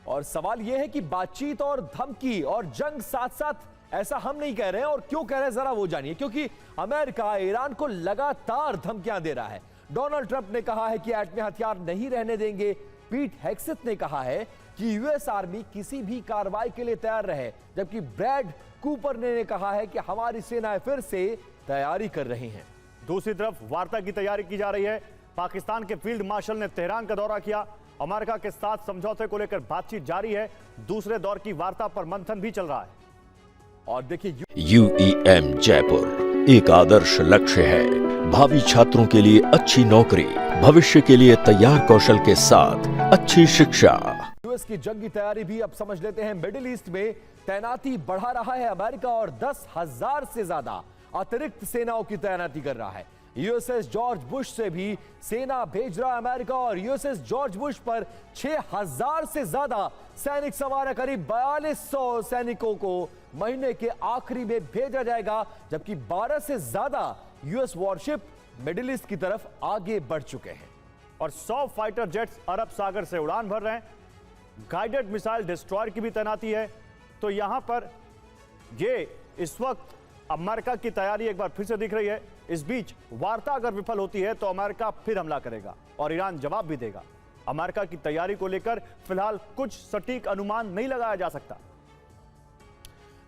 और सवाल यह है कि बातचीत और धमकी और जंग साथ साथ ऐसा हम नहीं कह रहे हैं, और क्यों कह रहे हैं जरा वो जानिए। क्योंकि अमेरिका ईरान को लगातार धमकियां दे रहा है। डोनाल्ड ट्रंप ने कहा है कि एटमी हथियार नहीं रहने देंगे। पीट हेग्सेथ ने कहा है कि यूएस आर्मी किसी भी कार्रवाई के लिए तैयार रहे, जबकि ब्रैड कूपर ने कहा है कि हमारी सेनाएं फिर से तैयारी कर रही हैं। दूसरी तरफ वार्ता की तैयारी की जा रही है। पाकिस्तान के फील्ड मार्शल ने तेहरान का दौरा किया। अमेरिका के साथ समझौते को लेकर बातचीत जारी है। दूसरे दौर की वार्ता पर मंथन भी चल रहा है। और देखिए, UEM जयपुर एक आदर्श लक्ष्य है। भावी छात्रों के लिए अच्छी नौकरी, भविष्य के लिए तैयार कौशल के साथ अच्छी शिक्षा। यूएस की जंगी तैयारी भी अब समझ लेते हैं। मिडिल ईस्ट में तैनाती बढ़ा रहा है अमेरिका और 10,000 से ज्यादा अतिरिक्त सेनाओं की तैनाती कर रहा है। यूएसएस जॉर्ज बुश से भी सेना भेज रहा है अमेरिका, और यूएसएस जॉर्ज बुश पर 6,000 से ज्यादा सैनिक सवार है। करीब 4200 सैनिकों को महीने के आखिरी में भेजा जाएगा, जबकि 12 से ज्यादा यूएस वॉरशिप मिडिल ईस्ट की तरफ आगे बढ़ चुके हैं। और 100 फाइटर जेट्स अरब सागर से उड़ान भर रहे हैं। गाइडेड मिसाइल डिस्ट्रॉयर की भी तैनाती है। तो यहां पर ये इस वक्त अमेरिका की तैयारी एक बार फिर से दिख रही है। इस बीच वार्ता अगर विफल होती है तो अमेरिका फिर हमला करेगा और ईरान जवाब भी देगा। अमेरिका की तैयारी को लेकर फिलहाल कुछ सटीक अनुमान नहीं लगाया जा सकता।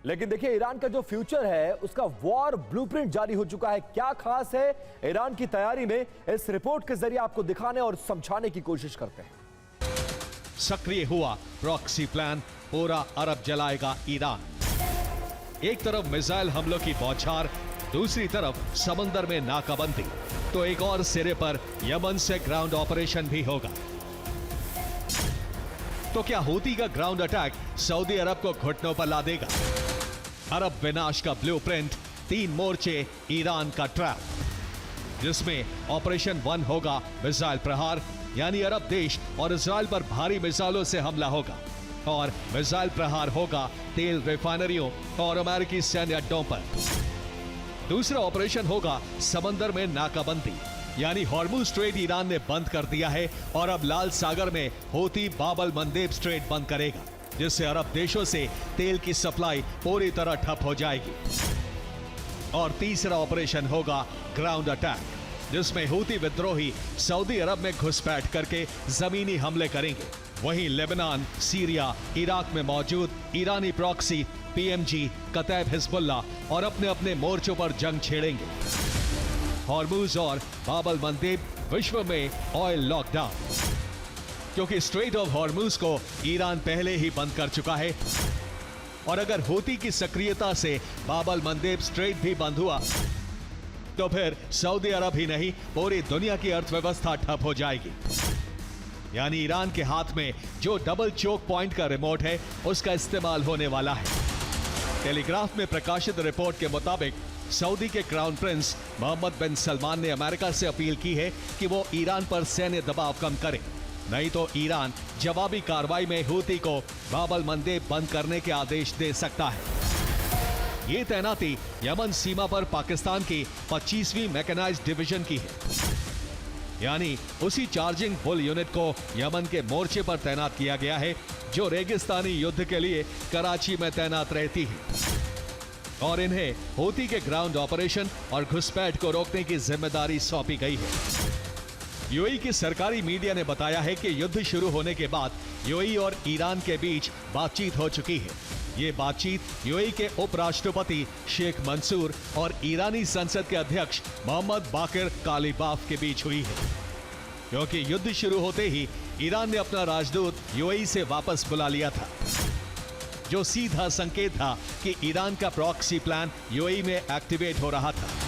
लेकिन देखिए, ईरान का जो फ्यूचर है उसका वॉर ब्लूप्रिंट जारी हो चुका है। क्या खास है ईरान की तैयारी में, इस रिपोर्ट के जरिए आपको दिखाने और समझाने की कोशिश करते हैं। सक्रिय हुआ प्रॉक्सी प्लान, पूरा अरब जलाएगा ईरान। एक तरफ मिसाइल हमलों की बौछार, दूसरी तरफ समंदर में नाकाबंदी, तो एक और सिरे पर यमन से ग्राउंड ऑपरेशन भी होगा। तो क्या हूती का ग्राउंड अटैक सऊदी अरब को घुटनों पर ला देगा? अरब विनाश का ब्लूप्रिंट, 3 मोर्चे, ईरान का ट्रैप, जिसमें ऑपरेशन 1 होगा मिसाइल प्रहार, यानी अरब देश और इजराइल पर भारी मिसाइलों से हमला होगा, और मिसाइल प्रहार होगा तेल रिफाइनरियों और अमेरिकी सैन्य अड्डों पर। दूसरा ऑपरेशन होगा समंदर में नाकाबंदी, यानी हॉर्मुज स्ट्रेट ईरान ने बंद कर दिया है और अब लाल सागर में हूती बाब-अल मंदेब स्ट्रेट बंद करेगा, जिससे अरब देशों से तेल की सप्लाई पूरी तरह ठप हो जाएगी। और तीसरा ऑपरेशन होगा ग्राउंड अटैक, जिसमें हूती विद्रोही सऊदी अरब में घुसपैठ करके जमीनी हमले करेंगे। वहीं लेबनान, सीरिया, इराक में मौजूद ईरानी प्रॉक्सी, PMG, कतैब हिजबुल्ला और अपने अपने मोर्चों पर जंग छेड़ेंगे। हॉर्मुज और बाब-अल मंदेब विश्व में ऑयल लॉकडाउन, क्योंकि स्ट्रेट ऑफ हॉर्मुज को ईरान पहले ही बंद कर चुका है। और अगर हूती की सक्रियता से बाब-अल मंदेब स्ट्रेट भी बंद हुआ तो फिर सऊदी अरब ही नहीं, पूरी दुनिया की अर्थव्यवस्था ठप हो जाएगी। यानी ईरान के हाथ में जो डबल चोक पॉइंट का रिमोट है उसका इस्तेमाल होने वाला है। टेलीग्राफ में प्रकाशित रिपोर्ट के मुताबिक सऊदी के क्राउन प्रिंस मोहम्मद बिन सलमान ने अमेरिका से अपील की है कि वो ईरान पर सैन्य दबाव कम करे, नहीं तो ईरान जवाबी कार्रवाई में हूती को बाब-अल मंदेब बंद करने के आदेश दे सकता है। ये तैनाती यमन सीमा पर पाकिस्तान की 25वीं मैकेनाइज्ड डिवीजन की है, यानी उसी चार्जिंग बुल यूनिट को यमन के मोर्चे पर तैनात किया गया है, जो रेगिस्तानी युद्ध के लिए कराची में तैनात रहती है। और इन्हें हूती के ग्राउंड ऑपरेशन और घुसपैठ को रोकने की जिम्मेदारी सौंपी गई है। यूएई की सरकारी मीडिया ने बताया है कि युद्ध शुरू होने के बाद यूएई और ईरान के बीच बातचीत हो चुकी है। ये बातचीत यूएई के उपराष्ट्रपति शेख मंसूर और ईरानी संसद के अध्यक्ष मोहम्मद बाकिर कालिबाफ के बीच हुई है, क्योंकि युद्ध शुरू होते ही ईरान ने अपना राजदूत यूएई से वापस बुला लिया था, जो सीधा संकेत था कि ईरान का प्रॉक्सी प्लान यूएई में एक्टिवेट हो रहा था।